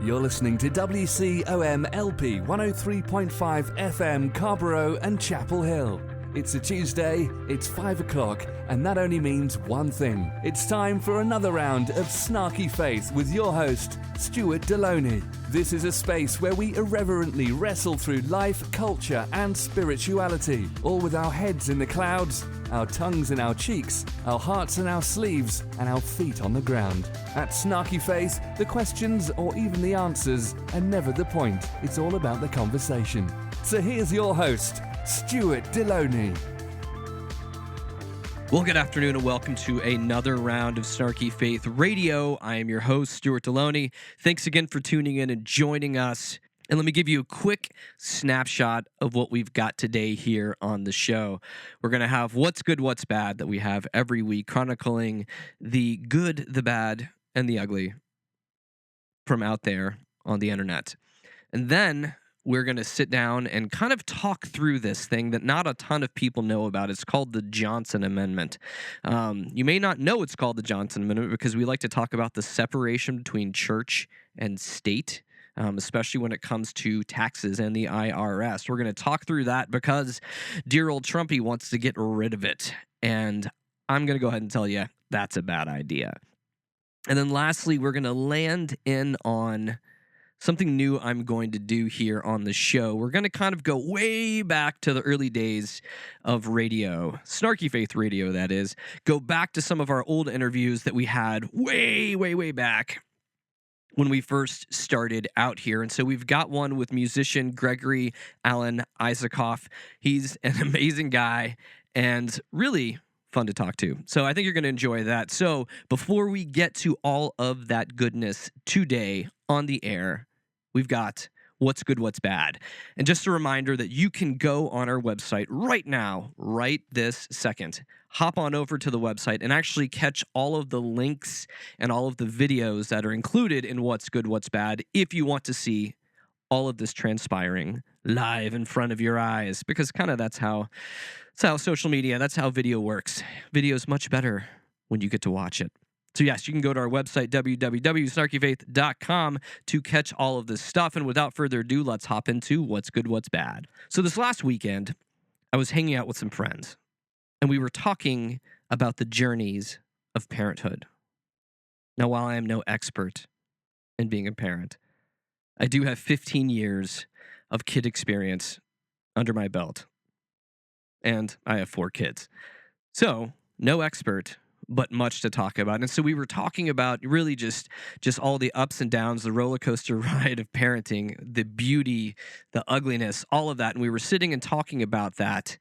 You're listening to WCOM LP 103.5 FM Carborough and Chapel Hill. It's a Tuesday, it's 5 o'clock, and that only means one thing. It's time for another round of Snarky Faith with your host, Stuart Deloney. This is a space where we irreverently wrestle through life, culture, and spirituality, all with our heads in the clouds, our tongues in our cheeks, our hearts in our sleeves, and our feet on the ground. At Snarky Faith, the questions or even the answers are never the point. It's all about the conversation. So here's your host, Stuart Deloney. Well, good afternoon and welcome to another round of Snarky Faith Radio. I am your host, Stuart Deloney. Thanks again for tuning in and joining us. And let me give you a quick snapshot of what we've got today here on the show. We're going to have What's Good, What's Bad that we have every week, chronicling the good, the bad, and the ugly from out there on the internet. And then we're going to sit down and kind of talk through this thing that not a ton of people know about. It's called the Johnson Amendment. You may not know it's called the Johnson Amendment because we like to talk about the separation between church and state, especially when it comes to taxes and the IRS. We're going to talk through that because dear old Trumpy wants to get rid of it. And I'm going to go ahead and tell you that's a bad idea. And then lastly, we're going to land in on something new I'm going to do here on the show. We're going to kind of go way back to the early days of radio, Snarky Faith Radio, that is. Go back to some of our old interviews that we had way back when we first started out here. And so we've got one with musician Gregory Alan Isaacoff. He's an amazing guy and really fun to talk to. So I think you're going to enjoy that. So before we get to all of that goodness today on the air, we've got What's Good, What's Bad. And just a reminder that you can go on our website right now, right this second. Hop on over to the website and actually catch all of the links and all of the videos that are included in What's Good, What's Bad if you want to see all of this transpiring live in front of your eyes. Because kind of that's how social media, that's how video works. Video is much better when you get to watch it. So yes, you can go to our website, www.snarkyfaith.com, to catch all of this stuff. And without further ado, let's hop into What's Good, What's Bad. So this last weekend, I was hanging out with some friends, and we were talking about the journeys of parenthood. Now, while I am no expert in being a parent, I do have 15 years of kid experience under my belt, and I have 4 kids. So, no expert, but much to talk about. And so we were talking about really just all the ups and downs, the roller coaster ride of parenting, the beauty, the ugliness, all of that. And we were sitting and talking about that.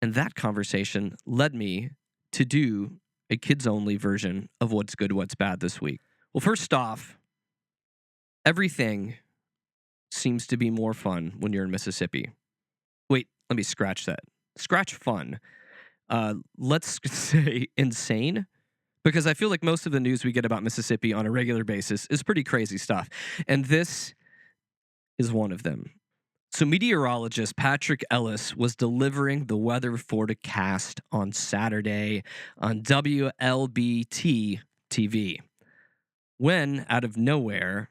And that conversation led me to do a kids-only version of What's Good, What's Bad this week. Well, first off, everything seems to be more fun when you're in Mississippi. Wait, let me scratch that. Scratch fun. Let's say insane, because I feel like most of the news we get about Mississippi on a regular basis is pretty crazy stuff. And this is one of them. So meteorologist Patrick Ellis was delivering the weather forecast on Saturday on WLBT TV when, out of nowhere,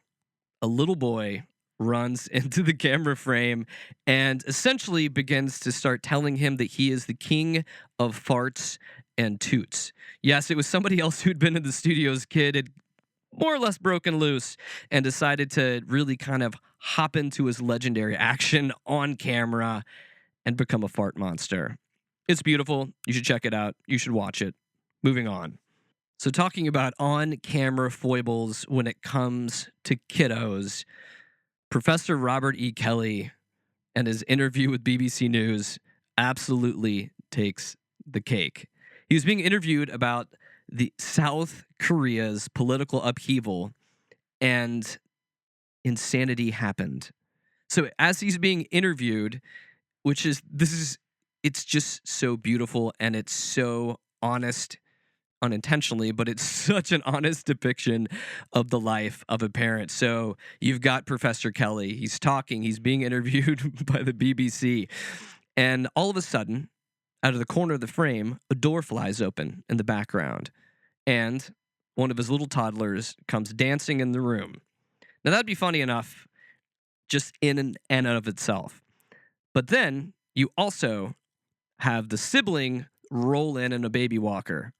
a little boy runs into the camera frame and essentially begins to start telling him that he is the king of farts and toots. Yes, it was somebody else who'd been in the studio's kid, had more or less broken loose and decided to really kind of hop into his legendary action on camera and become a fart monster. It's beautiful. You should check it out. You should watch it. Moving on. So talking about on-camera foibles when it comes to kiddos, Professor Robert E. Kelly and his interview with BBC News absolutely takes the cake. He was being interviewed about the South Korea's political upheaval, and insanity happened. So as he's being interviewed, it's just so beautiful and it's so honest, unintentionally, but it's such an honest depiction of the life of a parent. So you've got Professor Kelly. He's talking. He's being interviewed by the BBC. And all of a sudden, out of the corner of the frame, a door flies open in the background. And one of his little toddlers comes dancing in the room. Now, that'd be funny enough just in and of itself. But then you also have the sibling roll in a baby walker.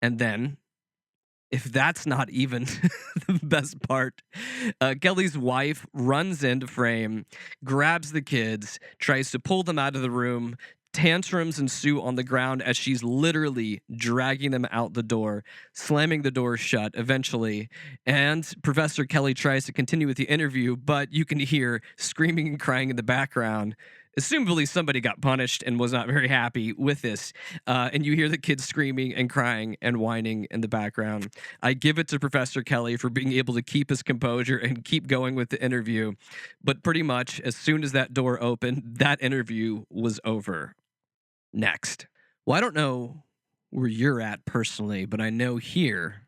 And then, if that's not even the best part, Kelly's wife runs into frame, grabs the kids, tries to pull them out of the room. Tantrums ensue on the ground as she's literally dragging them out the door, slamming the door shut eventually. And Professor Kelly tries to continue with the interview, but you can hear screaming and crying in the background. Assumably, somebody got punished and was not very happy with this. And you hear the kids screaming and crying and whining in the background. I give it to Professor Kelly for being able to keep his composure and keep going with the interview. But pretty much, as soon as that door opened, that interview was over. Next. Well, I don't know where you're at personally, but I know here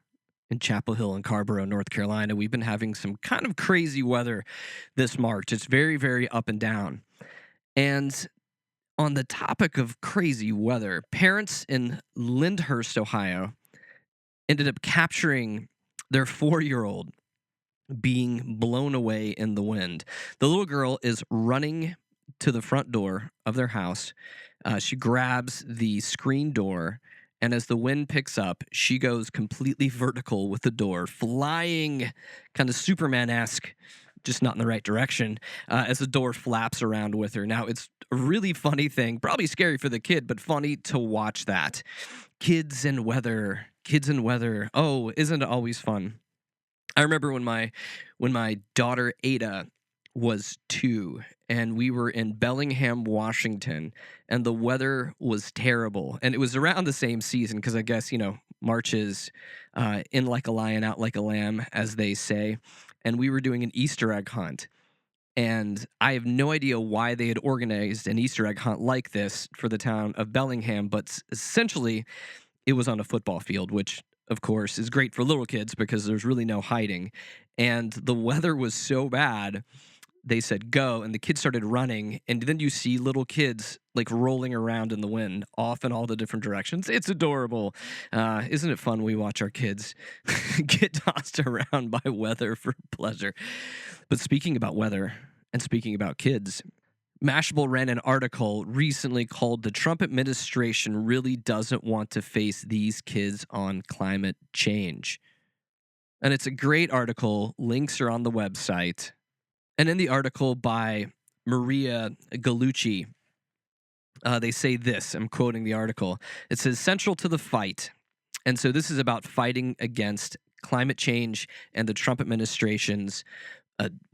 in Chapel Hill and Carborough, North Carolina, we've been having some kind of crazy weather this March. It's very, very up and down. And on the topic of crazy weather, parents in Lyndhurst, Ohio, ended up capturing their 4-year-old being blown away in the wind. The little girl is running to the front door of their house. She grabs the screen door, and as the wind picks up, she goes completely vertical with the door, flying kind of Superman-esque, just not in the right direction, as the door flaps around with her. Now, it's a really funny thing, probably scary for the kid, but funny to watch that. Kids and weather. Oh, isn't it always fun? I remember when my daughter Ada was 2, and we were in Bellingham, Washington, and the weather was terrible. And it was around the same season because I guess, March is in like a lion, out like a lamb, as they say. And we were doing an Easter egg hunt. And I have no idea why they had organized an Easter egg hunt like this for the town of Bellingham, but essentially it was on a football field, which of course is great for little kids because there's really no hiding. And the weather was so bad, they said go, and the kids started running, and then you see little kids like rolling around in the wind off in all the different directions. It's adorable. Isn't it fun we watch our kids get tossed around by weather for pleasure? But speaking about weather and speaking about kids, Mashable ran an article recently called "The Trump Administration Really Doesn't Want to Face These Kids on Climate Change." And it's a great article. Links are on the website. And in the article by Maria Gallucci, they say this, I'm quoting the article. It says, central to the fight. And so this is about fighting against climate change and the Trump administration's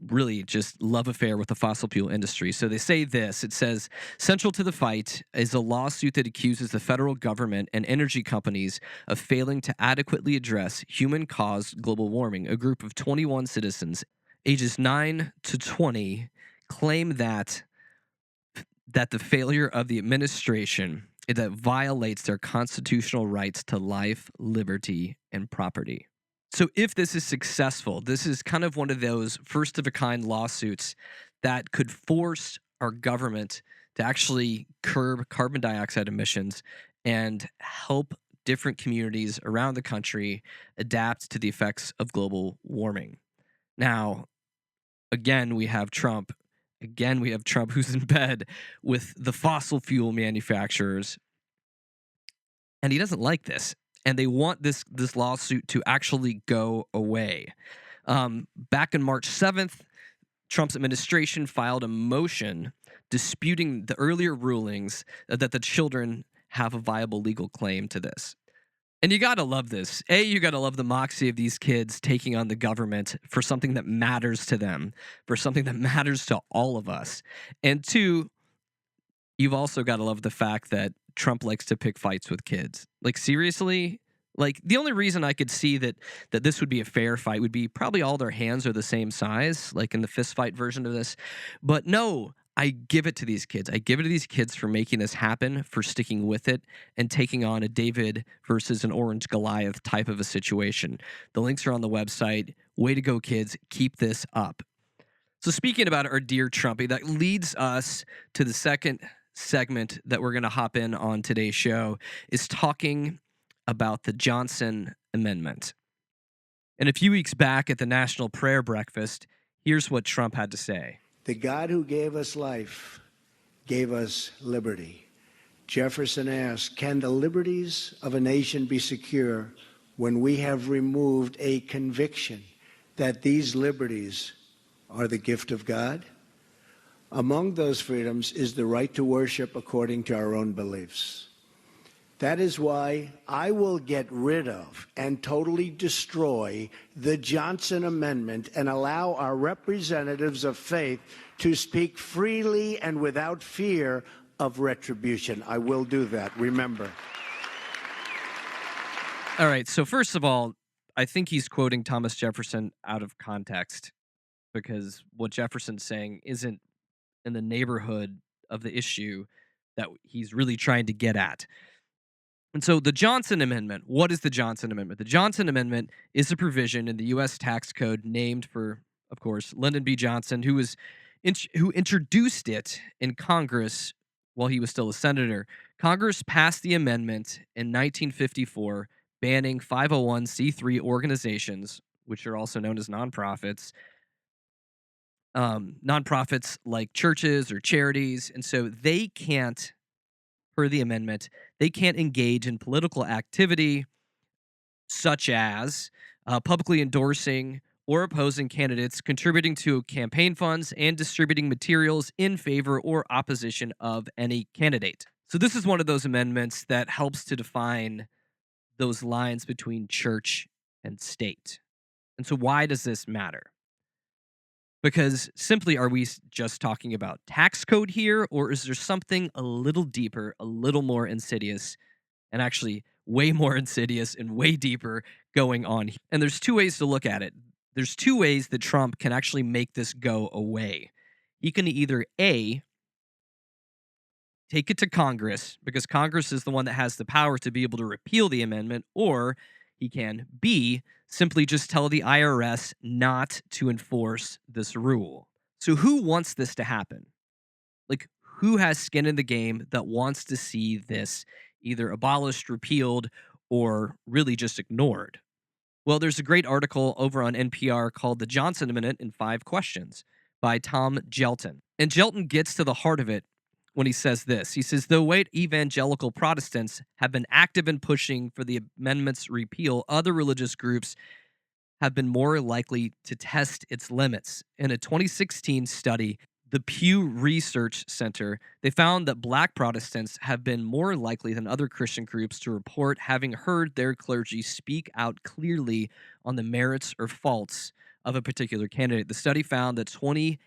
really just love affair with the fossil fuel industry. So they say this, it says, central to the fight is a lawsuit that accuses the federal government and energy companies of failing to adequately address human-caused global warming. A group of 21 citizens ages 9 to 20 claim that the failure of the administration that violates their constitutional rights to life, liberty, and property. So if this is successful, this is kind of one of those first-of-a-kind lawsuits that could force our government to actually curb carbon dioxide emissions and help different communities around the country adapt to the effects of global warming. Now, again, we have Trump. Again, we have Trump who's in bed with the fossil fuel manufacturers, and he doesn't like this. And they want this lawsuit to actually go away. Back on March 7th, Trump's administration filed a motion disputing the earlier rulings that the children have a viable legal claim to this. And you got to love this. You got to love the moxie of these kids taking on the government for something that matters to them, for something that matters to all of us. And 2, you've also got to love the fact that Trump likes to pick fights with kids. Like, seriously? Like, the only reason I could see that this would be a fair fight would be probably all their hands are the same size, like in the fist fight version of this. But no, I give it to these kids. I give it to these kids for making this happen, for sticking with it, and taking on a David versus an Orange Goliath type of a situation. The links are on the website. Way to go, kids. Keep this up. So speaking about our dear Trumpy, that leads us to the second segment that we're going to hop in on today's show, is talking about the Johnson Amendment. And a few weeks back at the National Prayer Breakfast, Here's what Trump had to say. The God who gave us life gave us liberty. Jefferson asked, can the liberties of a nation be secure when we have removed a conviction that these liberties are the gift of God? Among those freedoms is the right to worship according to our own beliefs. That is why I will get rid of and totally destroy the Johnson Amendment and allow our representatives of faith to speak freely and without fear of retribution. I will do that, remember. All right, so first of all, I think he's quoting Thomas Jefferson out of context, because what Jefferson's saying isn't in the neighborhood of the issue that he's really trying to get at. And so the Johnson Amendment, what is the Johnson Amendment? The Johnson Amendment is a provision in the U.S. tax code named for, of course, Lyndon B. Johnson, who introduced it in Congress while he was still a senator. Congress passed the amendment in 1954, banning 501c3 organizations, which are also known as nonprofits, nonprofits like churches or charities. And so they can't, per the amendment, they can't engage in political activity such as publicly endorsing or opposing candidates, contributing to campaign funds, and distributing materials in favor or opposition of any candidate. So this is one of those amendments that helps to define those lines between church and state. And so why does this matter? Because simply, are we just talking about tax code here, or is there something a little deeper, a little more insidious, and actually way more insidious and way deeper going on? And there's two ways to look at it. There's two ways that Trump can actually make this go away. He can either A, take it to Congress, because Congress is the one that has the power to be able to repeal the amendment, or he can B, simply just tell the IRS not to enforce this rule. So who wants this to happen? Like, who has skin in the game that wants to see this either abolished, repealed, or really just ignored? Well, there's a great article over on NPR called The Johnson Amendment in 5 Questions by Tom Gelton. And Gelton gets to the heart of it when he says this. He says, though white evangelical Protestants have been active in pushing for the amendment's repeal, other religious groups have been more likely to test its limits. In a 2016 study, the Pew Research Center, they found that black Protestants have been more likely than other Christian groups to report having heard their clergy speak out clearly on the merits or faults of a particular candidate. The study found that 28%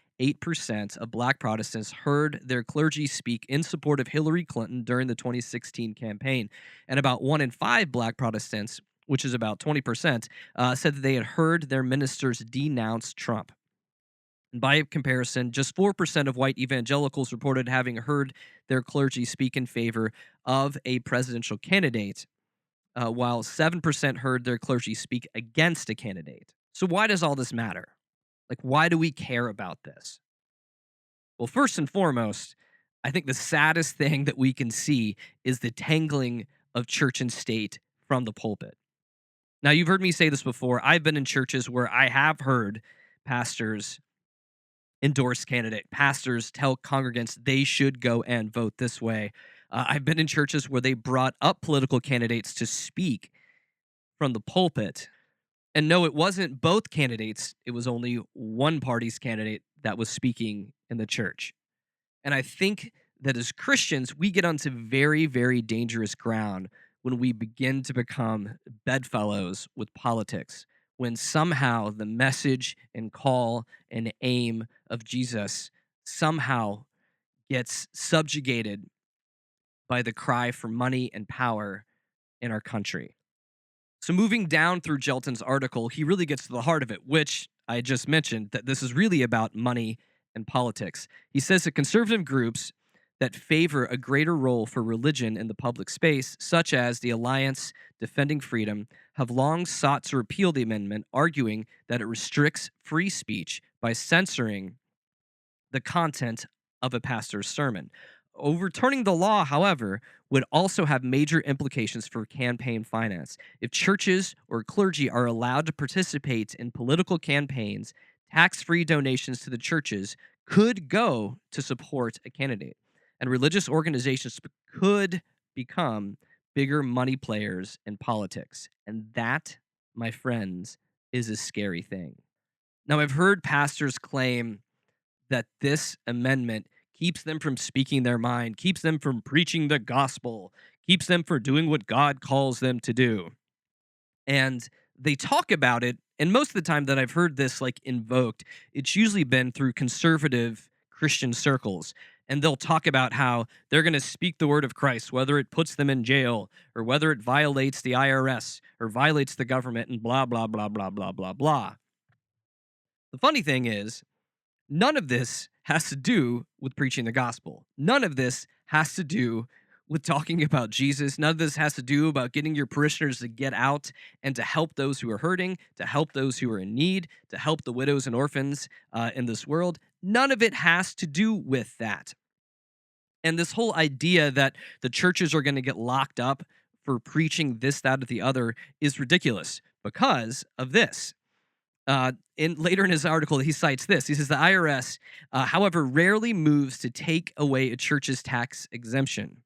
of black Protestants heard their clergy speak in support of Hillary Clinton during the 2016 campaign. And about 1 in 5 black Protestants, which is about 20%, said that they had heard their ministers denounce Trump. And by comparison, just 4% of white evangelicals reported having heard their clergy speak in favor of a presidential candidate, while 7% heard their clergy speak against a candidate. So why does all this matter? Like, why do we care about this? Well, first and foremost, I think the saddest thing that we can see is the tangling of church and state from the pulpit. Now, you've heard me say this before. I've been in churches where I have heard pastors endorse candidate. Pastors tell congregants they should go and vote this way. I've been in churches where they brought up political candidates to speak from the pulpit. And no, it wasn't both candidates. It was only one party's candidate that was speaking in the church. And I think that as Christians, we get onto very, very dangerous ground when we begin to become bedfellows with politics, when somehow the message and call and aim of Jesus somehow gets subjugated by the cry for money and power in our country. So moving down through Gelton's article, he really gets to the heart of it, which I just mentioned, that this is really about money and politics. He says that conservative groups that favor a greater role for religion in the public space, such as the Alliance Defending Freedom, have long sought to repeal the amendment, arguing that it restricts free speech by censoring the content of a pastor's sermon. Overturning the law, however, would also have major implications for campaign finance. If churches or clergy are allowed to participate in political campaigns, tax-free donations to the churches could go to support a candidate. And religious organizations could become bigger money players in politics. And that, my friends, is a scary thing. Now, I've heard pastors claim that this amendment keeps them from speaking their mind, keeps them from preaching the gospel, keeps them from doing what God calls them to do. And they talk about it, and most of the time that I've heard this like invoked, it's usually been through conservative Christian circles. And they'll talk about how they're going to speak the word of Christ, whether it puts them in jail or whether it violates the IRS or violates the government and blah, blah, blah, blah, blah, blah, blah. The funny thing is, none of this has to do with preaching the gospel. None of this has to do with talking about Jesus. None of this has to do about getting your parishioners to get out and to help those who are hurting, to help those who are in need, to help the widows and orphans in this world. None of it has to do with that. And this whole idea that the churches are going to get locked up for preaching this, that, or the other is ridiculous because of this. Later in his article, he cites this. He says the IRS, however, rarely moves to take away a church's tax exemption.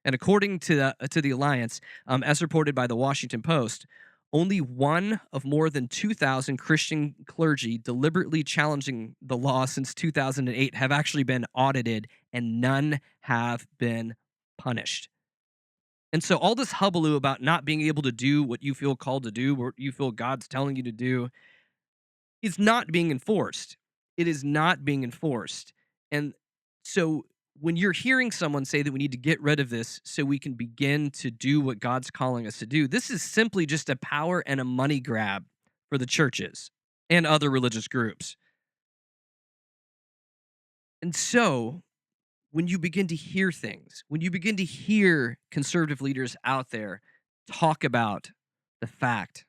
And according to the Alliance, as reported by the Washington Post, only one of more than 2,000 Christian clergy deliberately challenging the law since 2008 have actually been audited, and none have been punished. And so all this hullabaloo about not being able to do what you feel called to do, what you feel God's telling you to do, is not being enforced. It is not being enforced. And so when you're hearing someone say that we need to get rid of this so we can begin to do what God's calling us to do, this is simply just a power and a money grab for the churches and other religious groups. And so when you begin to hear things, when you begin to hear conservative leaders out there talk about the fact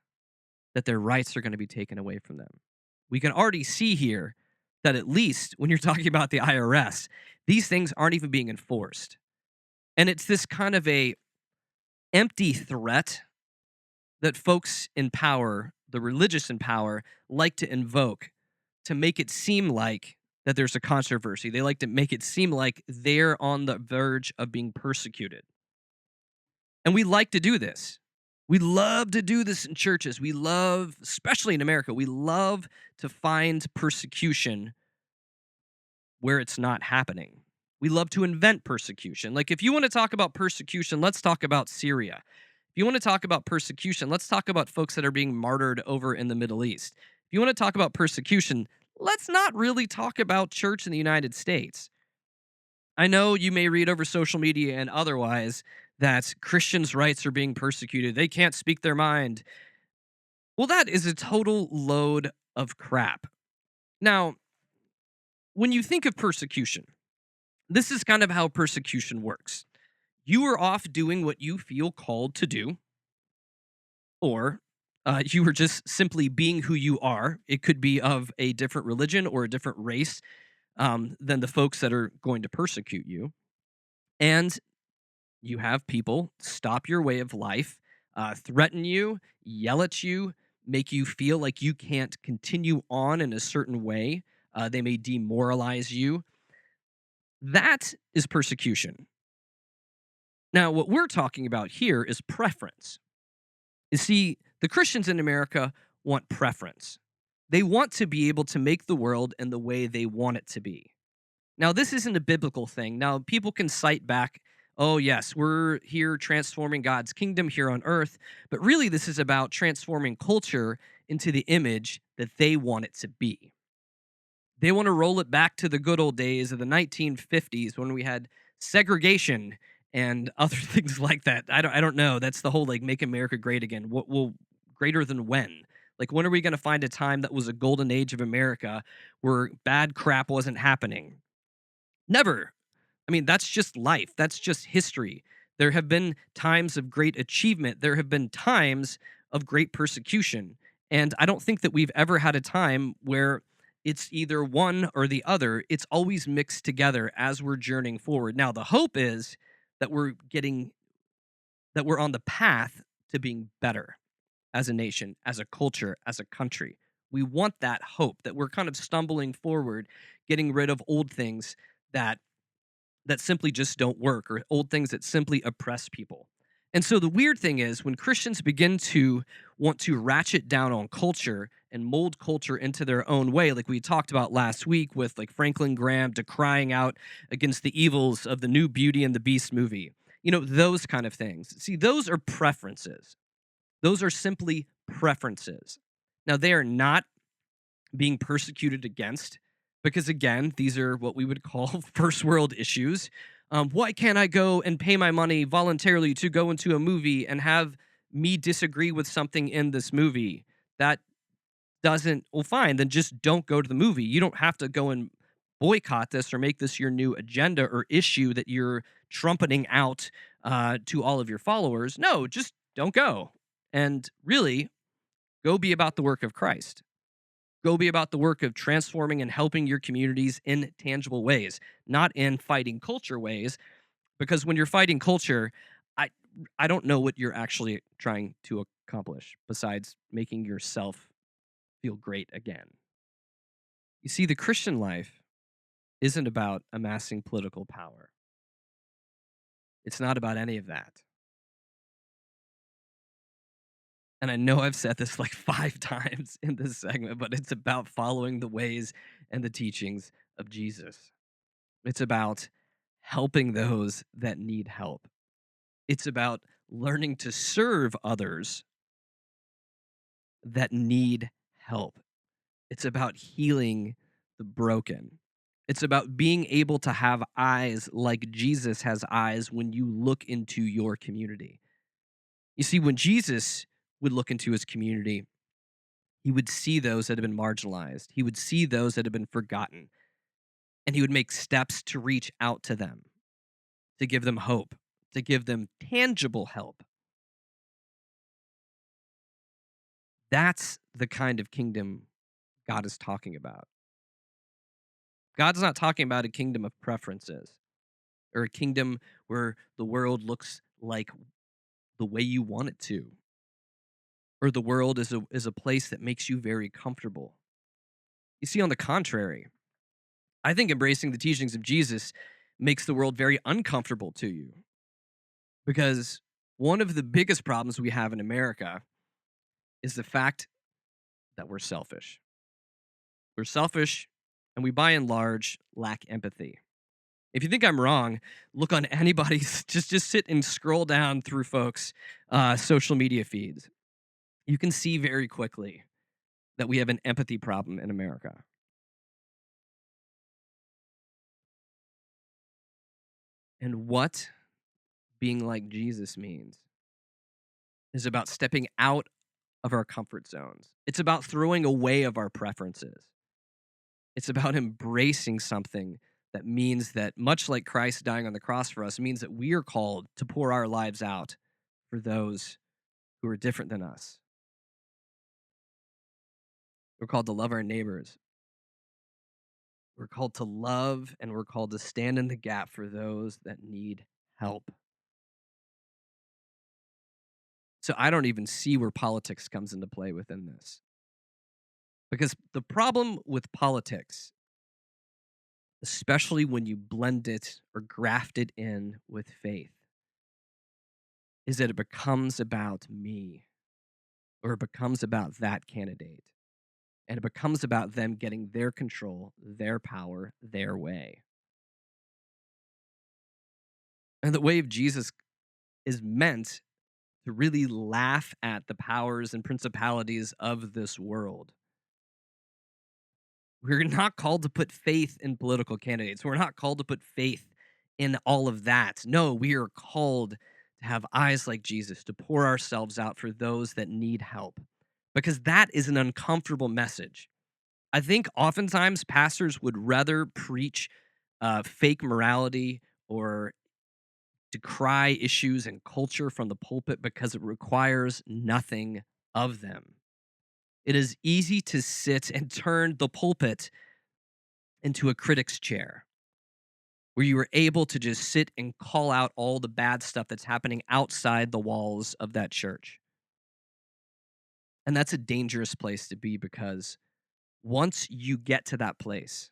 that their rights are going to be taken away from them, we can already see here that at least when you're talking about the IRS, these things aren't even being enforced. And it's this kind of a empty threat that folks in power, the religious in power, like to invoke to make it seem like that there's a controversy. They like to make it seem like they're on the verge of being persecuted. And we like to do this. We love to do this in churches. We love, especially in America, we love to find persecution where it's not happening. We love to invent persecution. Like if you want to talk about persecution, let's talk about Syria. If you want to talk about persecution, let's talk about folks that are being martyred over in the Middle East. If you want to talk about persecution, let's not really talk about church in the United States. I know you may read over social media and otherwise that Christians' rights are being persecuted. They can't speak their mind. Well, that is a total load of crap. Now, when you think of persecution, this is kind of how persecution works. You are off doing what you feel called to do, or you are just simply being who you are. It could be of a different religion or a different race than the folks that are going to persecute you. And you have people stop your way of life, threaten you, yell at you, make you feel like you can't continue on in a certain way. They may demoralize you. That is persecution. Now, what we're talking about here is preference. You see, the Christians in America want preference. They want to be able to make the world in the way they want it to be. Now, this isn't a biblical thing. Now, people can cite back, oh, yes, we're here transforming God's kingdom here on earth, but really this is about transforming culture into the image that they want it to be. They want to roll it back to the good old days of the 1950s when we had segregation and other things like that. I don't know. That's the whole like make America great again. What will greater than when? Like when are we going to find a time that was a golden age of America where bad crap wasn't happening? Never. I mean, that's just life. That's just history. There have been times of great achievement. There have been times of great persecution. And I don't think that we've ever had a time where it's either one or the other. It's always mixed together as we're journeying forward. Now, the hope is that we're on the path to being better as a nation, as a culture, as a country. We want that hope that we're kind of stumbling forward, getting rid of old things that simply just don't work, or old things that simply oppress people. And so the weird thing is when Christians begin to want to ratchet down on culture and mold culture into their own way, like we talked about last week with like Franklin Graham decrying out against the evils of the new Beauty and the Beast movie, those kind of things. See, those are preferences. Those are simply preferences. Now, they are not being persecuted against, because again, these are what we would call first world issues. Why can't I go and pay my money voluntarily to go into a movie and have me disagree with something in this movie? That doesn't, well, fine, then just don't go to the movie. You don't have to go and boycott this or make this your new agenda or issue that you're trumpeting out to all of your followers. No, just don't go. And really, go be about the work of Christ. Go be about the work of transforming and helping your communities in tangible ways, not in fighting culture ways. Because when you're fighting culture, I I don't know what you're actually trying to accomplish besides making yourself feel great again. You see, the Christian life isn't about amassing political power. It's not about any of that. And I know I've said this like 5 times in this segment, but it's about following the ways and the teachings of Jesus. It's about helping those that need help. It's about learning to serve others that need help. It's about healing the broken. It's about being able to have eyes like Jesus has eyes when you look into your community. You see, when Jesus would look into his community, he would see those that have been marginalized. He would see those that have been forgotten. And he would make steps to reach out to them, to give them hope, to give them tangible help. That's the kind of kingdom God is talking about. God's not talking about a kingdom of preferences or a kingdom where the world looks like the way you want it to, or the world is a place that makes you very comfortable. You see, on the contrary, I think embracing the teachings of Jesus makes the world very uncomfortable to you, because one of the biggest problems we have in America is the fact that we're selfish. We're selfish, and we by and large lack empathy. If you think I'm wrong, look on anybody's, just sit and scroll down through folks' social media feeds. You can see very quickly that we have an empathy problem in America. And what being like Jesus means is about stepping out of our comfort zones. It's about throwing away of our preferences. It's about embracing something that means that, much like Christ dying on the cross for us, means that we are called to pour our lives out for those who are different than us. We're called to love our neighbors. We're called to love, and we're called to stand in the gap for those that need help. So I don't even see where politics comes into play within this. Because the problem with politics, especially when you blend it or graft it in with faith, is that it becomes about me, or it becomes about that candidate. And it becomes about them getting their control, their power, their way. And the way of Jesus is meant to really laugh at the powers and principalities of this world. We're not called to put faith in political candidates. We're not called to put faith in all of that. No, we are called to have eyes like Jesus, to pour ourselves out for those that need help, because that is an uncomfortable message. I think oftentimes pastors would rather preach fake morality or decry issues and culture from the pulpit because it requires nothing of them. It is easy to sit and turn the pulpit into a critic's chair, where you are able to just sit and call out all the bad stuff that's happening outside the walls of that church. And that's a dangerous place to be, because once you get to that place,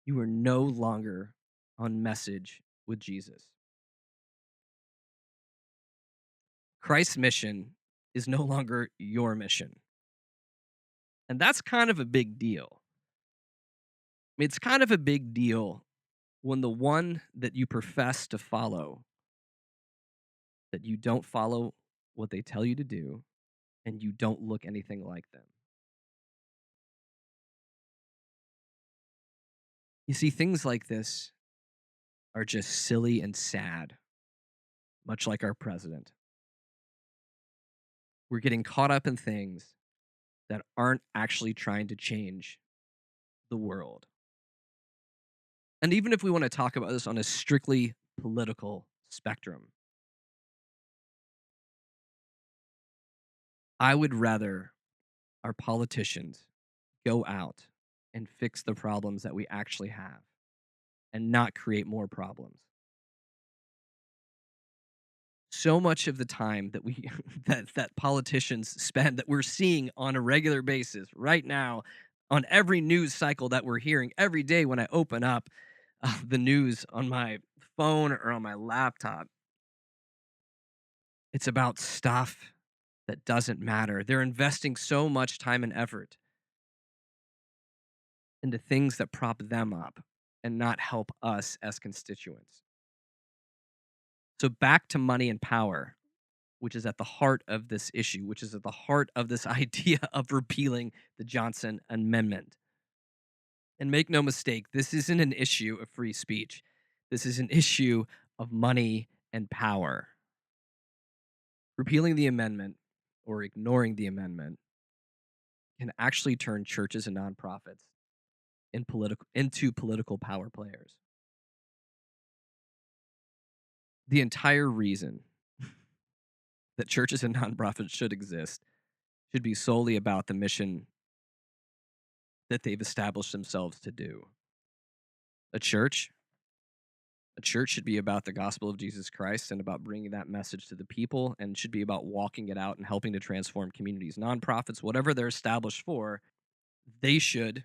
you are no longer on message with Jesus. Christ's mission is no longer your mission. And that's kind of a big deal. It's kind of a big deal when the one that you profess to follow, that you don't follow what they tell you to do, and you don't look anything like them. You see, things like this are just silly and sad, much like our president. We're getting caught up in things that aren't actually trying to change the world. And even if we want to talk about this on a strictly political spectrum, I would rather our politicians go out and fix the problems that we actually have and not create more problems. So much of the time that we that politicians spend, that we're seeing on a regular basis right now, on every news cycle that we're hearing every day when I open up the news on my phone or on my laptop, it's about stuff that doesn't matter. They're investing so much time and effort into things that prop them up and not help us as constituents. So back to money and power, which is at the heart of this issue, which is at the heart of this idea of repealing the Johnson Amendment. And make no mistake, this isn't an issue of free speech. This is an issue of money and power. Repealing the amendment or ignoring the amendment can actually turn churches and nonprofits into political power players. The entire reason that churches and nonprofits should exist should be solely about the mission that they've established themselves to do. A church should be about the gospel of Jesus Christ and about bringing that message to the people, and should be about walking it out and helping to transform communities. Nonprofits, whatever they're established for, they should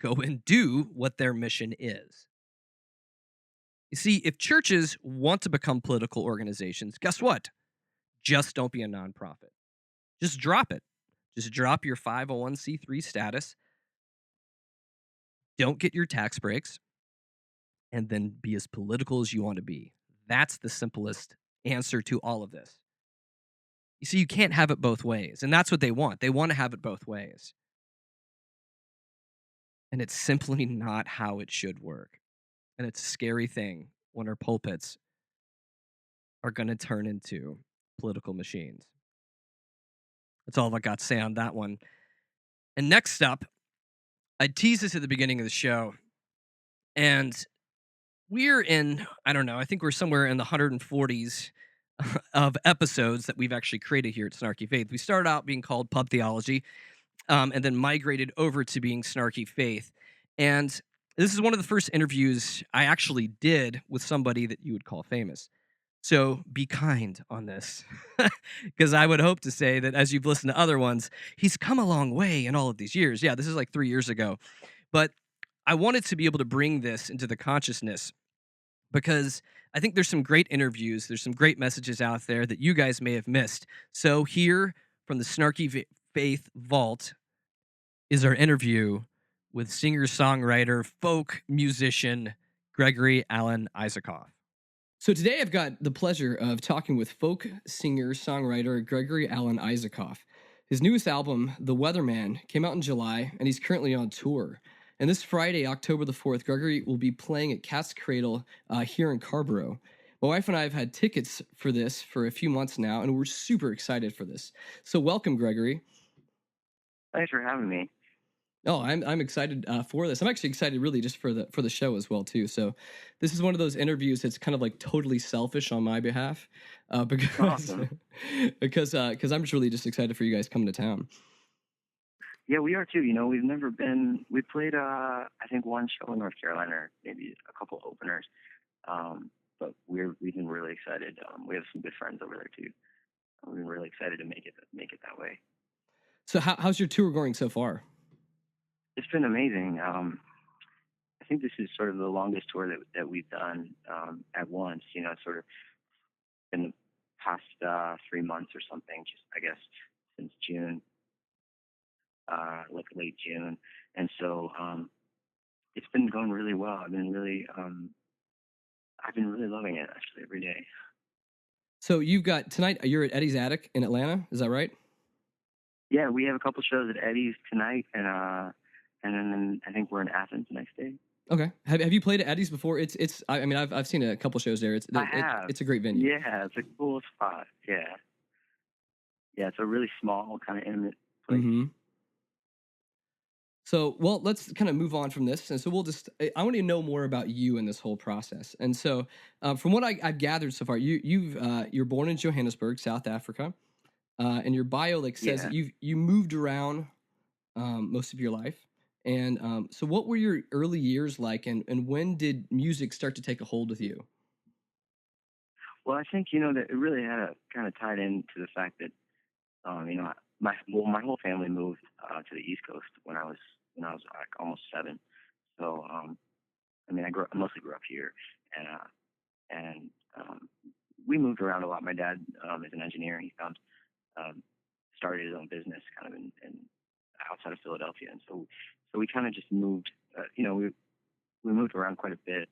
go and do what their mission is. You see, if churches want to become political organizations, guess what? Just don't be a nonprofit. Just drop it. Just drop your 501c3 status. Don't get your tax breaks, and then be as political as you want to be. That's the simplest answer to all of this. You see, you can't have it both ways, and that's what they want. They want to have it both ways. And it's simply not how it should work. And it's a scary thing when our pulpits are going to turn into political machines. That's all I got to say on that one. And next up, I teased this at the beginning of the show, and we're in, I don't know, I think we're somewhere in the 140s of episodes that we've actually created here at Snarky Faith. We started out being called Pub Theology, and then migrated over to being Snarky Faith. And this is one of the first interviews I actually did with somebody that you would call famous. So be kind on this, because I would hope to say that as you've listened to other ones, he's come a long way in all of these years. Yeah, this is like 3 years ago. But I wanted to be able to bring this into the consciousness, because I think there's some great interviews, there's some great messages out there that you guys may have missed. So here from the Snarky Faith Vault is our interview with singer-songwriter, folk musician, Gregory Alan Isaacoff. So today I've got the pleasure of talking with folk singer-songwriter Gregory Alan Isaacoff. His newest album, The Weatherman, came out in July, and he's currently on tour. And this Friday, October the 4th, Gregory will be playing at Cat's Cradle here in Carborough. My wife and I have had tickets for this for a few months now, and we're super excited for this. So welcome, Gregory. Thanks for having me. Oh, I'm excited for this. I'm actually excited really just for the show as well too. So this is one of those interviews that's kind of like totally selfish on my behalf, because Awesome. because I'm just really just excited for you guys coming to town. Yeah, we are too. You know, we've never been. We played, I think, one show in North Carolina, maybe a couple openers. But we've been really excited. We have some good friends over there too. We've been really excited to make it that way. So how's your tour going so far? It's been amazing. I think this is sort of the longest tour that we've done at once. You know, sort of in the past 3 months or something. Just I guess since June, like late June, and so it's been going really well. I've been really loving it actually every day. So you've got tonight. You're at Eddie's Attic in Atlanta. Is that right? Yeah, we have a couple shows at Eddie's tonight, and then I think we're in Athens the next day. Okay. Have you played at Eddie's before? It's. I mean, I've seen a couple shows there. I have. It's a great venue. Yeah, it's a cool spot. Yeah, it's a really small, kind of intimate place. Mm-hmm. So, well, let's kind of move on from this. And so I want to know more about you in this whole process. And so from what I've gathered so far, you're born in Johannesburg, South Africa. And your bio says that you moved around most of your life. And so what were your early years like, and when did music start to take a hold with you? Well, I think, that it really had kind of tied into the fact that, my whole family moved to the East Coast when I was like almost 7. So, I mostly grew up here, and we moved around a lot. My dad is an engineer. He started his own business kind of in outside of Philadelphia, and so we kind of just moved. We moved around quite a bit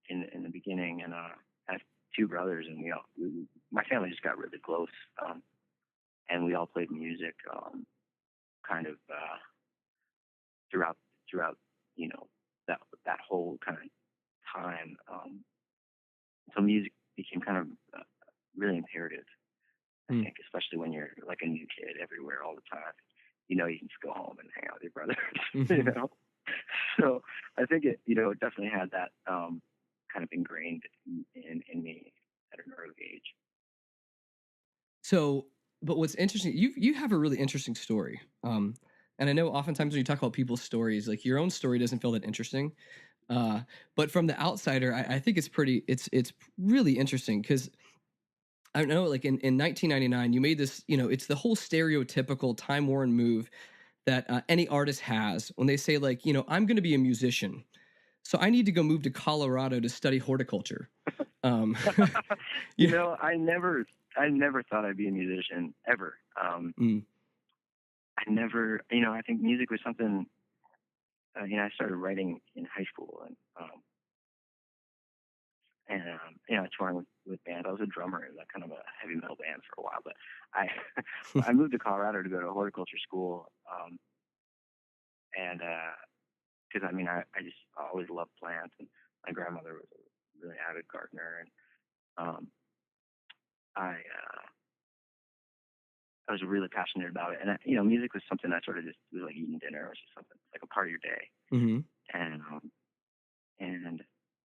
in the beginning, and I have 2 brothers, and my family just got really close, and we all played music, kind of throughout that whole kind of time. So music became kind of really imperative. I think, especially when you're like a new kid everywhere all the time. You can just go home and hang out with your brothers. Mm-hmm. So I think it definitely had that kind of ingrained in me at an early age. So, but what's interesting, you have a really interesting story. And I know oftentimes when you talk about people's stories, like your own story doesn't feel that interesting. But from the outsider, I think it's really interesting because I don't know, like in 1999, you made this, it's the whole stereotypical time-worn move that any artist has when they say like, I'm going to be a musician, so I need to go move to Colorado to study horticulture. I never thought I'd be a musician ever. I never, I think music was something, I started writing in high school and touring with bands. I was a drummer in kind of a heavy metal band for a while, but I moved to Colorado to go to horticulture school. And because I just always loved plants, and my grandmother was a really avid gardener, and I was really passionate about it. And music was something that sort of just was like eating dinner. It was just something like a part of your day. Mm-hmm.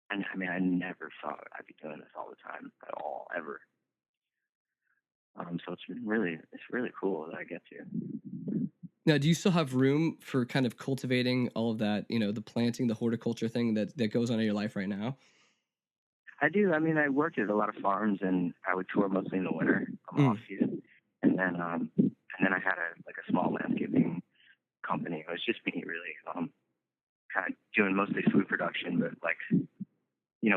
And I never thought I'd be doing this all the time at all, ever. So it's really cool that I get to. Now, do you still have room for kind of cultivating all of that, the planting, the horticulture thing that goes on in your life right now? I do. I worked at a lot of farms, and I would tour mostly in the winter, off season. And then I had a small landscaping company. It was just me, really, kind of doing mostly food production, but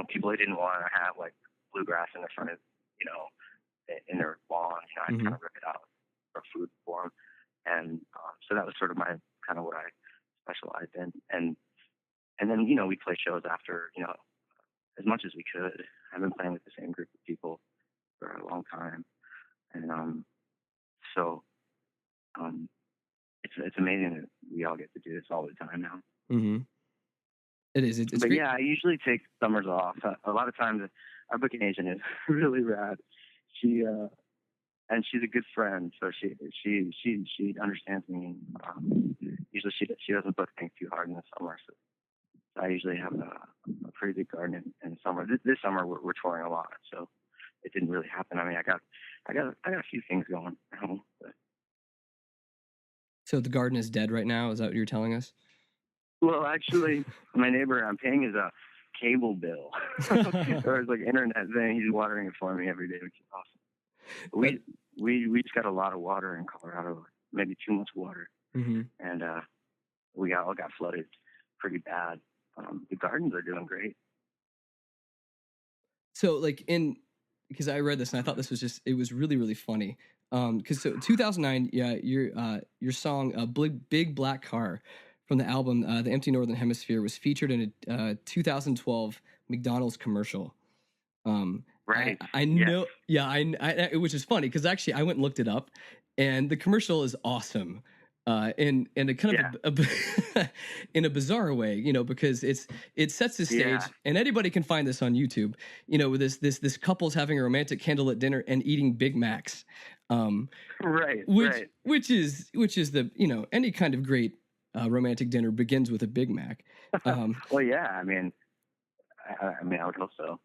people didn't want to have like bluegrass in the front of, in their lawn. I'd kind of rip it out for food for them. And so that was sort of my kind of what I specialized in. And then, we play shows after, as much as we could. I've been playing with the same group of people for a long time. And so it's amazing that we all get to do this all the time now. Mm-hmm. It is. It's but great. Yeah, I usually take summers off. A lot of times, our booking agent is really rad. And she's a good friend, so she understands me. Usually, she doesn't book things too hard in the summer, so I usually have a pretty good garden in the summer. This summer we're touring a lot, so it didn't really happen. I got a few things going at home. But. So the garden is dead right now. Is that what you're telling us? Well, actually, my neighbor, I'm paying his cable bill or his internet thing. He's watering it for me every day, which is awesome. We just got a lot of water in Colorado. maybe too much water, and we all got flooded pretty bad. The gardens are doing great. So like because I read this and I thought this was it was really, really funny. Because so 2009, yeah, your song Big Black Car from the album The Empty Northern Hemisphere was featured in a 2012 McDonald's commercial. Right. I know, I which is funny because actually I went and looked it up, and the commercial is awesome. In a kind of in a bizarre way, you know, because it sets the stage, and anybody can find this on YouTube. You know, with this couple's having a romantic candlelit dinner and eating Big Macs, which is the, you know, any kind of great romantic dinner begins with a Big Mac. Well, yeah, I mean, I would hope so.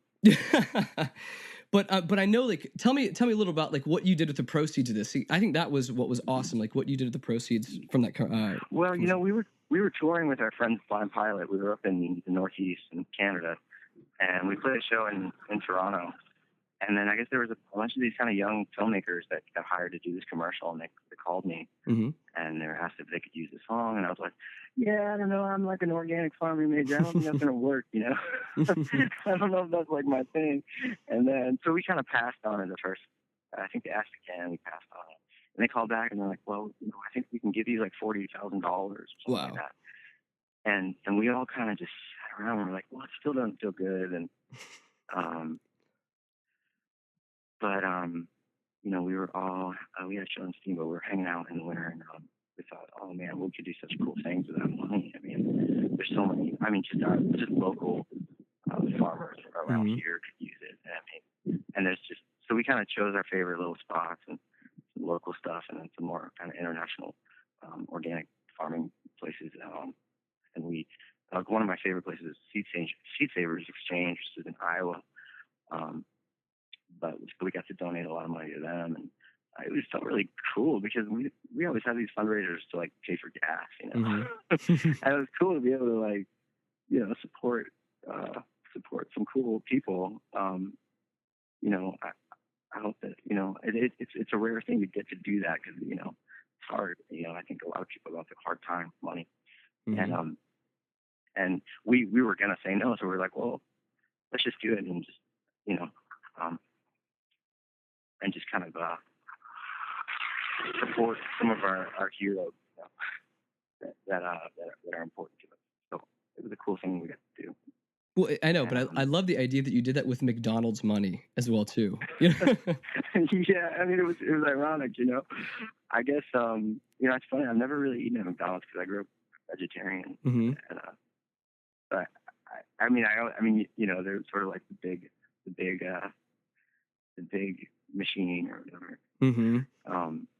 But I know, like, tell me a little about like what you did with the proceeds of this. See, I think that was what was awesome, like what you did with the proceeds from that. Well, you know, we were touring with our friends Blind Pilot. We were up in the Northeast in Canada, and we played a show in Toronto. And then I guess there was a bunch of these kind of young filmmakers that got hired to do this commercial, and they called me, and they were asked if they could use the song, and I was like, yeah, I don't know, I'm like an organic farming major. I don't think that's going to work, you know. I don't know if that's like my thing. And then, so we kind of passed on it at first. I think they asked again, we passed on it. And they called back, and they're like, well, you know, I think we can give you like $40,000 or something like that. And we all kind of just sat around, and we're like, well, it still doesn't feel good. And, you know, we were all, we had a show in Steamboat. We were hanging out in the winter, and we thought, oh man, we could do such cool things with that money. I mean, there's so many, I mean, just local farmers around here could use it. And I mean, and there's just, so we kind of chose our favorite little spots and some local stuff, and then some more kind of international organic farming places. And we, one of my favorite places is Seed Savers Exchange, which is in Iowa. But we got to donate a lot of money to them, and it was felt really cool because we always have these fundraisers to like pay for gas, you know. And it was cool to be able to, like, you know, support some cool people. You know, I hope that, you know, it's a rare thing to get to do that because, you know, it's hard. You know, I think a lot of people have a hard time with money, and we were gonna say no, so we were like, well, let's just do it and just, you know. And just kind of support some of our heroes, you know, that are important to us. So it was a cool thing we got to do. Well, I know, but I love the idea that you did that with McDonald's money as well too. You know? Yeah, I mean, it was ironic, you know. I guess you know, it's funny. I've never really eaten at McDonald's because I grew up vegetarian, and but I mean, you know, they're sort of like the big machine or whatever,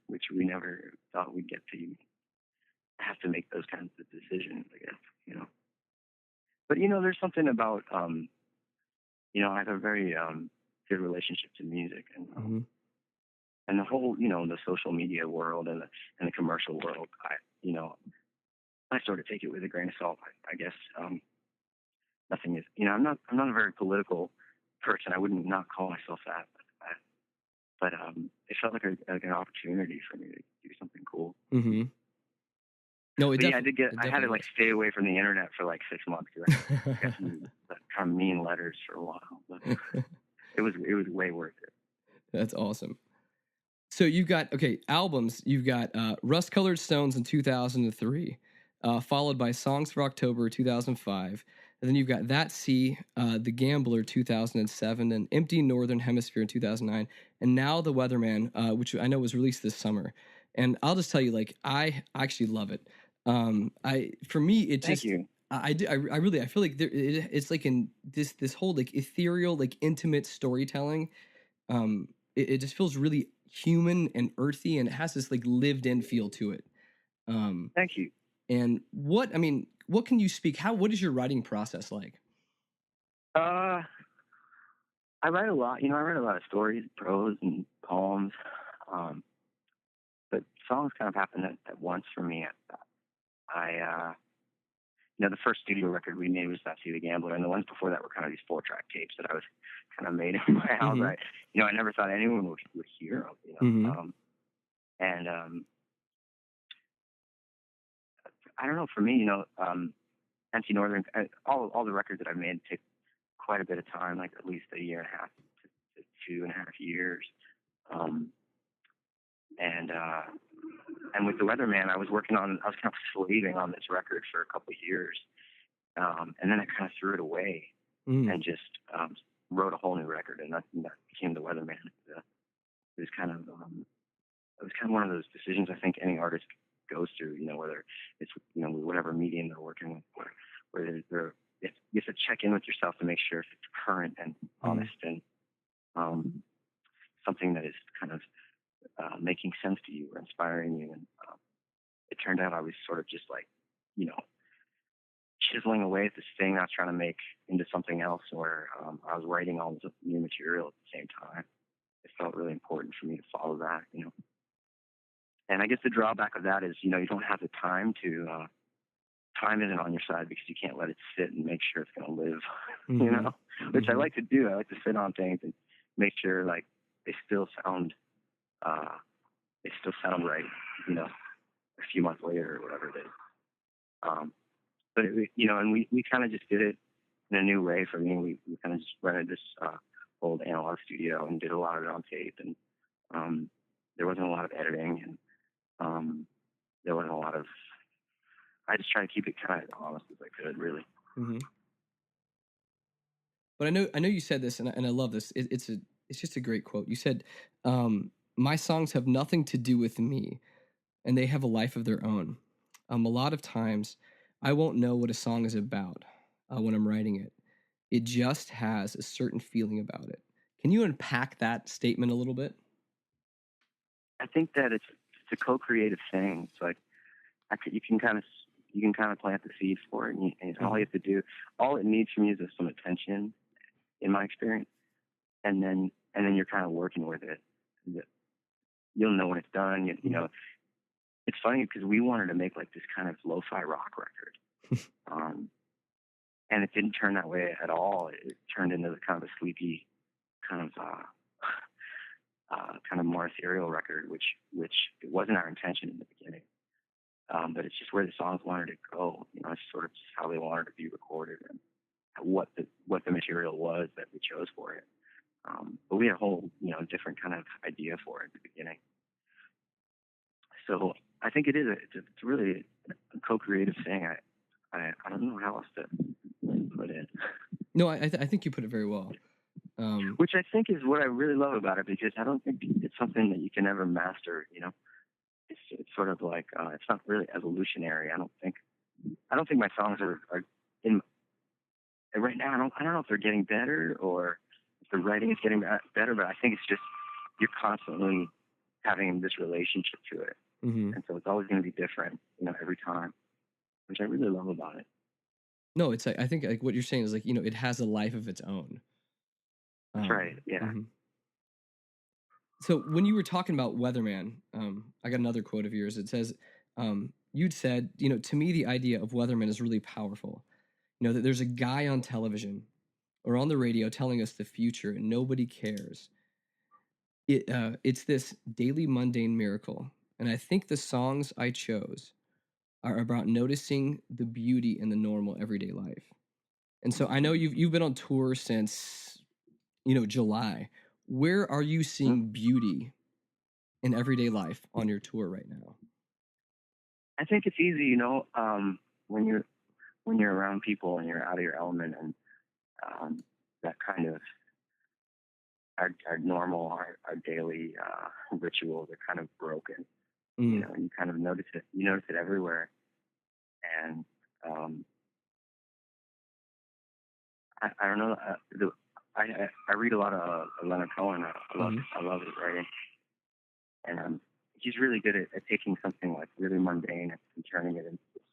which we never thought we'd get to have to make those kinds of decisions, I guess, you know. But, you know, there's something about, you know, I have a very good relationship to music, and the whole, you know, the social media world and the commercial world. You know, I sort of take it with a grain of salt. I guess nothing is, you know, I'm not a very political person. I wouldn't not call myself that. But it felt like an opportunity for me to do something cool. No, I had to like stay away from the internet for like 6 months because I got some kind of mean letters for a while. But it was way worth it. That's awesome. So you've got albums. You've got Rust Colored Stones in 2003, followed by Songs for October 2005. And then you've got That Sea, The Gambler 2007, and Empty Northern Hemisphere in 2009, and now The Weatherman, which I know was released this summer. And I'll just tell you, like, I actually love it. For me, it just, thank you. I feel like it's like in this whole like ethereal, like intimate storytelling. It just feels really human and earthy, and it has this like lived in feel to it. Thank you. And what can you speak? What is your writing process like? I write a lot. You know, I write a lot of stories, prose, and poems. But songs kind of happen at once for me. You know, the first studio record we made was That Sea, The Gambler, and the ones before that were kind of these 4-track tapes that I was kind of made in my house. I never thought anyone would hear them. You know, I don't know. For me, NC Northern, all the records that I've made take quite a bit of time, like at least a year and a half to 2.5 years. And with the Weatherman, I was kind of slaving on this record for a couple of years. And then I kind of threw it away and just wrote a whole new record, and that became the Weatherman. It was kind of one of those decisions I think any artist goes through, whether it's whatever medium they're working with, where you have to check in with yourself to make sure if it's current and honest and something that is kind of making sense to you or inspiring you. And it turned out I was sort of just like, chiseling away at this thing I was trying to make into something else, where I was writing all this new material at the same time. It felt really important for me to follow that, And I guess the drawback of that is, you don't have the time to, time isn't on your side because you can't let it sit and make sure it's going to live, which I like to do. I like to sit on things and make sure like they still sound right, a few months later or whatever it is. But and we kind of just did it in a new way. For me, we kind of just rented this old analog studio and did a lot of it on tape, and there wasn't a lot of editing, and there wasn't a lot of. I just tried to keep it kind of as honest as I could, really. Mm-hmm. But I know you said this, and I love this. It's just a great quote. You said, "My songs have nothing to do with me, and they have a life of their own. A lot of times, I won't know what a song is about when I'm writing it. It just has a certain feeling about it." Can you unpack that statement a little bit? I think that it's a co-creative thing. It's like you can kind of plant the seeds for it, and all you have to do, all it needs from you is some attention, in my experience, and then you're kind of working with it. You'll know when it's done. It's funny because we wanted to make like this kind of lo-fi rock record, and it didn't turn that way at all. It turned into kind of a sleepy, kind of more ethereal record, which it wasn't our intention in the beginning. But it's just where the songs wanted to go. It's sort of just how they wanted to be recorded and what the material was that we chose for it. But we had a whole different kind of idea for it at the beginning. So I think it is. It's really a co-creative thing. I don't know how else to put it. No, I think you put it very well. Which I think is what I really love about it, because I don't think it's something that you can ever master. It's sort of like it's not really evolutionary. I don't think my songs are in right now. I don't know if they're getting better or if the writing is getting better, but I think it's just you're constantly having this relationship to it. And so it's always going to be different, every time, which I really love about it. No, it's like, I think like what you're saying is like, it has a life of its own. That's right. Yeah. Mm-hmm. So when you were talking about Weatherman, I got another quote of yours. It says, you'd said, to me, the idea of Weatherman is really powerful. That there's a guy on television or on the radio telling us the future and nobody cares. It's this daily mundane miracle. And I think the songs I chose are about noticing the beauty in the normal everyday life. And so I know you've been on tour since, July. Where are you seeing beauty in everyday life on your tour right now? I think it's easy, when you're around people and you're out of your element, and that kind of our normal, our daily rituals are kind of broken. And you kind of notice it. You notice it everywhere, and I don't know. I read a lot of Leonard Cohen. I love his writing, and he's really good at taking something like really mundane and turning it into this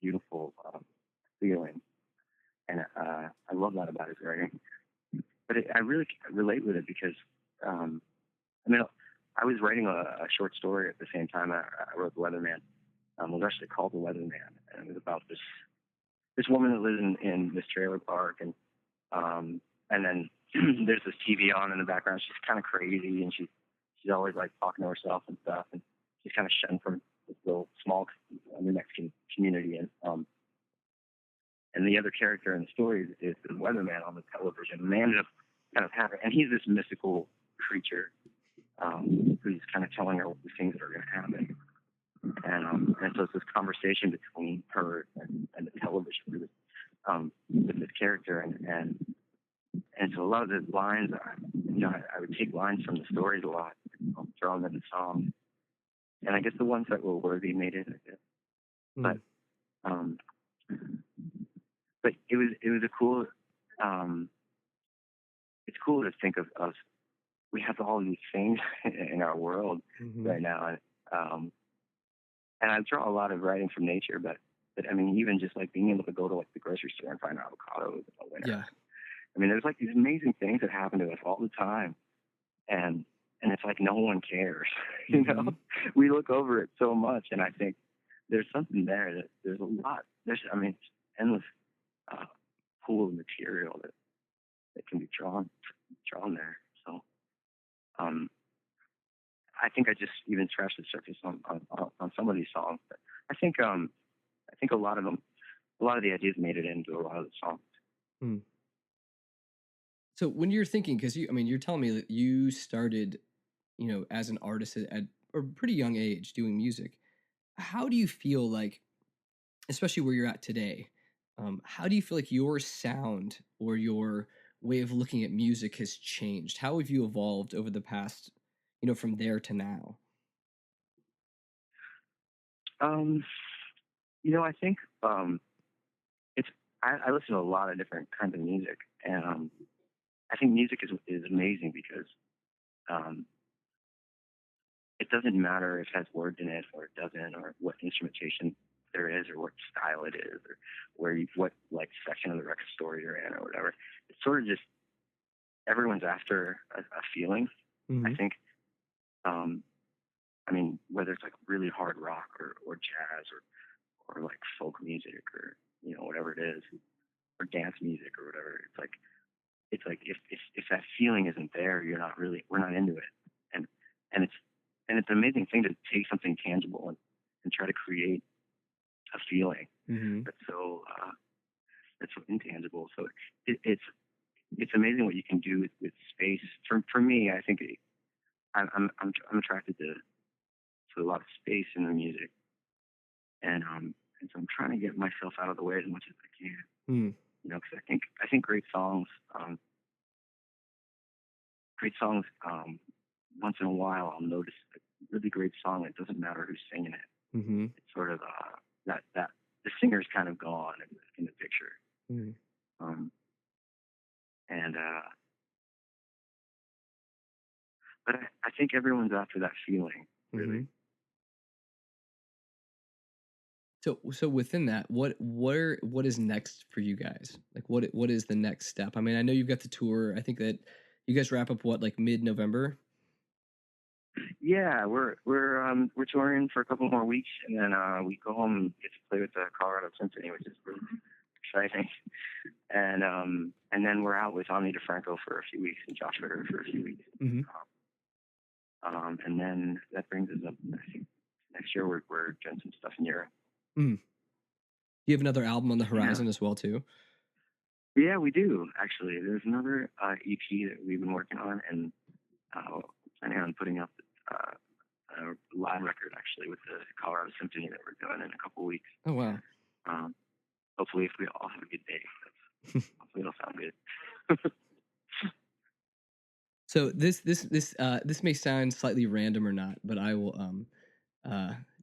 beautiful feeling. And I love that about his writing. But I really relate with it because, I was writing a short story at the same time I wrote The Weatherman. It was actually called The Weatherman, and it was about this woman that lives in this trailer park, and then there's this TV on in the background. She's kind of crazy, and she's always like talking to herself and stuff, and she's kind of shunned from this little small the Mexican community, and the other character in the story is the weatherman on the television. And they ended up kind of having, and he's this mystical creature who's kind of telling her the things that are going to happen. And so it's this conversation between her and the television with this character, and so a lot of the lines, I would take lines from the stories a lot, throw them into songs, and I guess the ones that were worthy made it. I guess, but it was a cool. It's cool to think of us. We have all these things in our world right now, and I draw a lot of writing from nature, but I mean, even just like being able to go to like the grocery store and find avocados in the winter. Yeah. I mean, there's like these amazing things that happen to us all the time, and it's like no one cares. You know, we look over it so much, and I think there's something there that there's a lot. It's endless pool of material that can be drawn there. So, I think I just even scratched the surface on some of these songs. But I think a lot of the ideas made it into a lot of the songs. So when you're thinking, because you're telling me that you started, as an artist at a pretty young age doing music. How do you feel like, especially where you're at today, how do you feel like your sound or your way of looking at music has changed? How have you evolved over the past, from there to now? I think I listen to a lot of different kinds of music, and I think music is amazing because it doesn't matter if it has words in it or it doesn't, or what instrumentation there is, or what style it is, or what like section of the record store you're in, or whatever. It's sort of just everyone's after a feeling. I think. Whether it's like really hard rock or jazz or like folk music or whatever it is, or dance music or whatever, it's like if that feeling isn't there, we're not into it. And it's an amazing thing to take something tangible and try to create a feeling that's so intangible. So it's amazing what you can do with space. For me, I think I'm attracted to a lot of space in the music, and so I'm trying to get myself out of the way as much as I can. Because I think great songs, once in a while I'll notice a really great song. It doesn't matter who's singing it. It's sort of that the singer's kind of gone in the picture. But I think everyone's after that feeling, really. So within that, what is next for you guys? Like what is the next step? I mean, I know you've got the tour. I think that you guys wrap up like mid-November. Yeah, we're touring for a couple more weeks, and then we go home and get to play with the Colorado Symphony, which is really exciting. And then we're out with Omni DeFranco for a few weeks and Josh Ritter for a few weeks. And then that brings us up. I think next year we're doing some stuff in Europe. You have another album on the horizon as well, too? Yeah, we do, actually. There's another EP that we've been working on, and planning on putting up a live record, actually, with the Colorado Symphony that we're doing in a couple weeks. Oh, wow. Hopefully, if we all have a good day, hopefully it'll sound good. So this may sound slightly random or not, but I will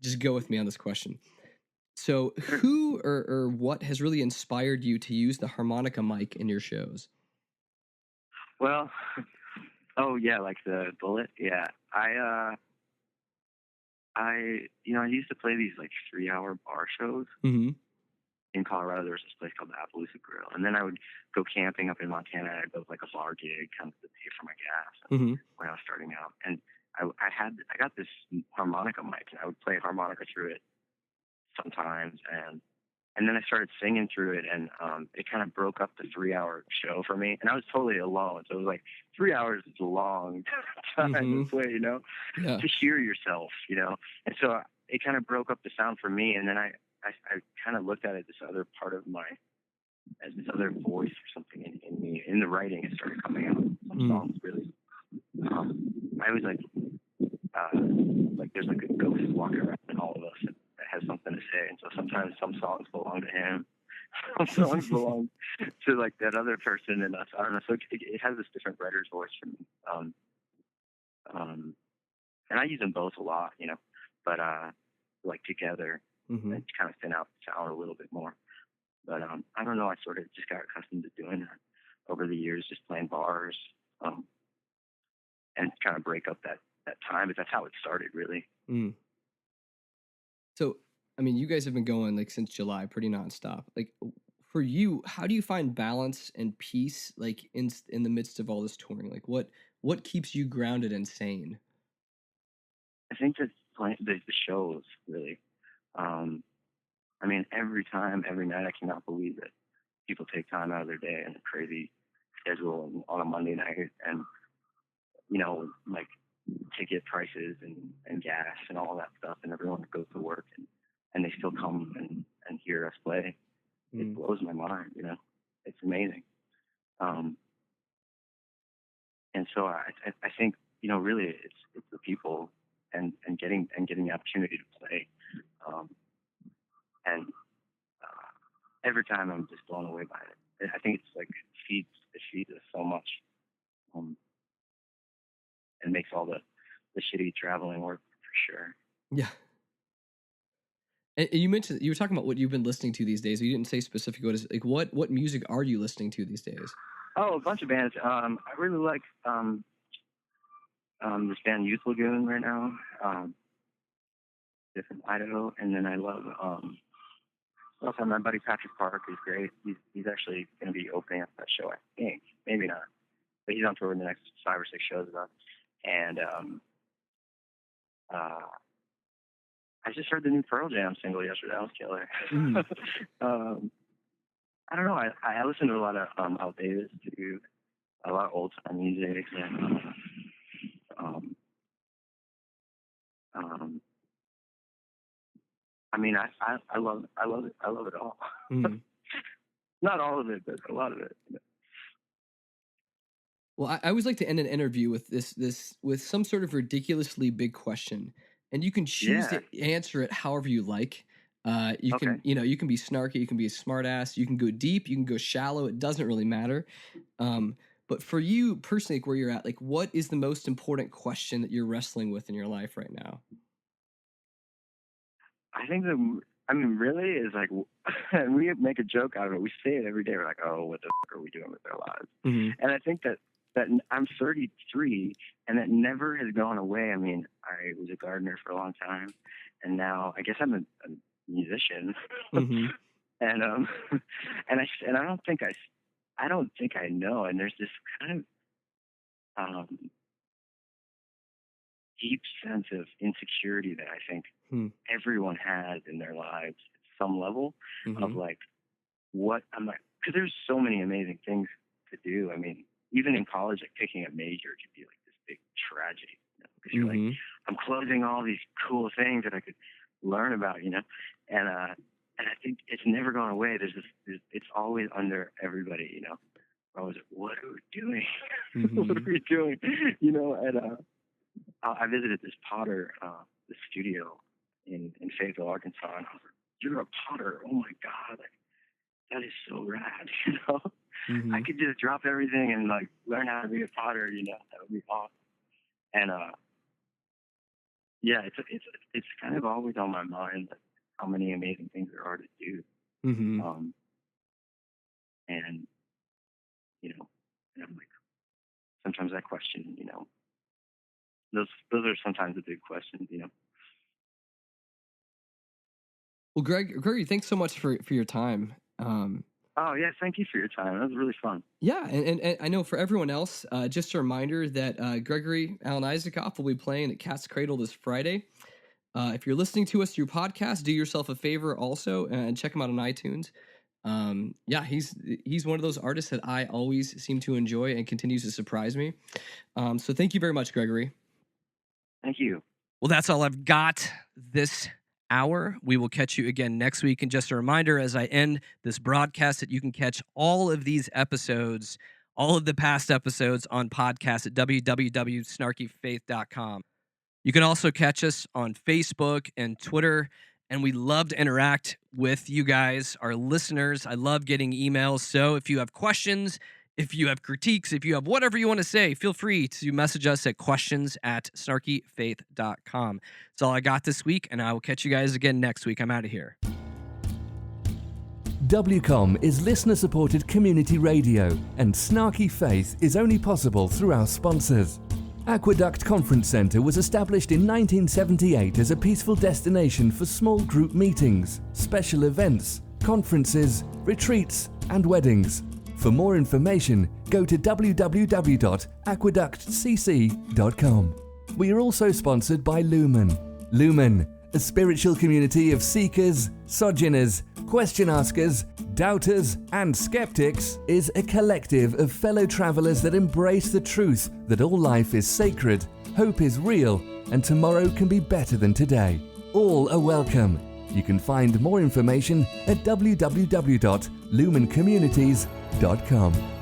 just go with me on this question. So who or what has really inspired you to use the harmonica mic in your shows? Well, like the bullet. Yeah, I used to play these like 3-hour bar shows. In Colorado. There was this place called the Appaloosa Grill, and then I would go camping up in Montana. I'd go like a bar gig, kind of to pay for my gas when I was starting out. And I got this harmonica mic, and I would play harmonica through it sometimes, and then I started singing through it, and it kind of broke up the 3-hour show for me. And I was totally alone, so it was like 3 hours is a long time to play, to hear yourself, And so it kind of broke up the sound for me, and then I kind of looked at it, this other part of as this other voice or something in me. In the writing, it started coming out. Some songs really. I was like there's like a ghost walking around in all of us that has something to say, and so sometimes some songs belong to him, some songs belong to like that other person in us. I don't know. So it has this different writer's voice for me. And I use them both a lot, but like together, and kind of thin out the sound a little bit more. But I don't know. I sort of just got accustomed to doing that over the years, just playing bars, and kind of break up that time. But that's how it started, really. Mm. So, I mean, you guys have been going like since July, pretty nonstop. Like, for you, how do you find balance and peace, like in the midst of all this touring? Like, what keeps you grounded and sane? I think that the shows, really. I mean, every night, I cannot believe that people take time out of their day and a crazy schedule on a Monday night, and like ticket prices and gas and all that stuff, and everyone goes to work and they still come and hear us play. It blows my mind. It's amazing. And so I think really it's the people and getting the opportunity to play. And every time I'm just blown away by it. I think it's like it feeds us so much, and makes all the shitty traveling work for sure. Yeah. And you mentioned, you were talking about what you've been listening to these days. You didn't say specifically what is, like, what music are you listening to these days? Oh, a bunch of bands. I really like this band Youth Lagoon right now. Different Idaho, and then I love also my buddy Patrick Park is great. He's actually going to be opening up that show, I think. Maybe not, but he's on tour in the next 5 or 6 shows with us. And I just heard the new Pearl Jam single yesterday. That was killer. I don't know. I listen to a lot of Al Davis too, a lot of old time music, and I mean, I love it. I love it all. Not all of it, but a lot of it. Well, I always like to end an interview with with some sort of ridiculously big question, and you can choose to answer it however you like. You can be snarky, you can be a smart ass, you can go deep, you can go shallow. It doesn't really matter. But for you personally, like where you're at, like what is the most important question that you're wrestling with in your life right now? I think really is like, and we make a joke out of it. We say it every day. We're like, oh, what the fuck are we doing with our lives? And I think that I'm 33, and that never has gone away. I mean, I was a gardener for a long time, and now I guess I'm a musician. And I don't think I know. And there's this kind of deep sense of insecurity that I think everyone has in their lives at some level of like, what am I? Because there's so many amazing things to do. I mean, even in college, like picking a major could be like this big tragedy, because you're like, I'm closing all these cool things that I could learn about, and I think it's never gone away. It's always under everybody, I was like, what are we doing? What are we doing? And I visited this potter, the studio in Fayetteville, Arkansas, and I was like, you're a potter? Oh my God, like that is so rad, I could just drop everything and like learn how to be a potter, that would be awesome. And it's kind of always on my mind, like, how many amazing things there are to do. And and I'm like, sometimes I question, those are sometimes the big questions, Well, Gregory, thanks so much for your time. Oh, yeah, thank you for your time. That was really fun. Yeah, and I know for everyone else, just a reminder that Gregory Alan Isaacoff will be playing at Cat's Cradle this Friday. If you're listening to us through podcast, do yourself a favor also and check him out on iTunes. He's one of those artists that I always seem to enjoy and continues to surprise me. So thank you very much, Gregory. Thank you. Well, that's all I've got this hour. We will catch you again next week. And just a reminder as I end this broadcast that you can catch all of these episodes, all of the past episodes on podcast at www.snarkyfaith.com. You can also catch us on Facebook and Twitter, and we love to interact with you guys, our listeners. I love getting emails. So if you have questions, if you have critiques, if you have whatever you want to say, feel free to message us at questions@snarkyfaith.com. That's all I got this week, and I will catch you guys again next week. I'm out of here. WCOM is listener-supported community radio, and Snarky Faith is only possible through our sponsors. Aqueduct Conference Centre was established in 1978 as a peaceful destination for small group meetings, special events, conferences, retreats, and weddings. For more information, go to www.aqueductcc.com. We are also sponsored by Lumen. Lumen, a spiritual community of seekers, sojourners, question askers, doubters, and skeptics, is a collective of fellow travelers that embrace the truth that all life is sacred, hope is real, and tomorrow can be better than today. All are welcome. You can find more information at www.lumencommunities.com.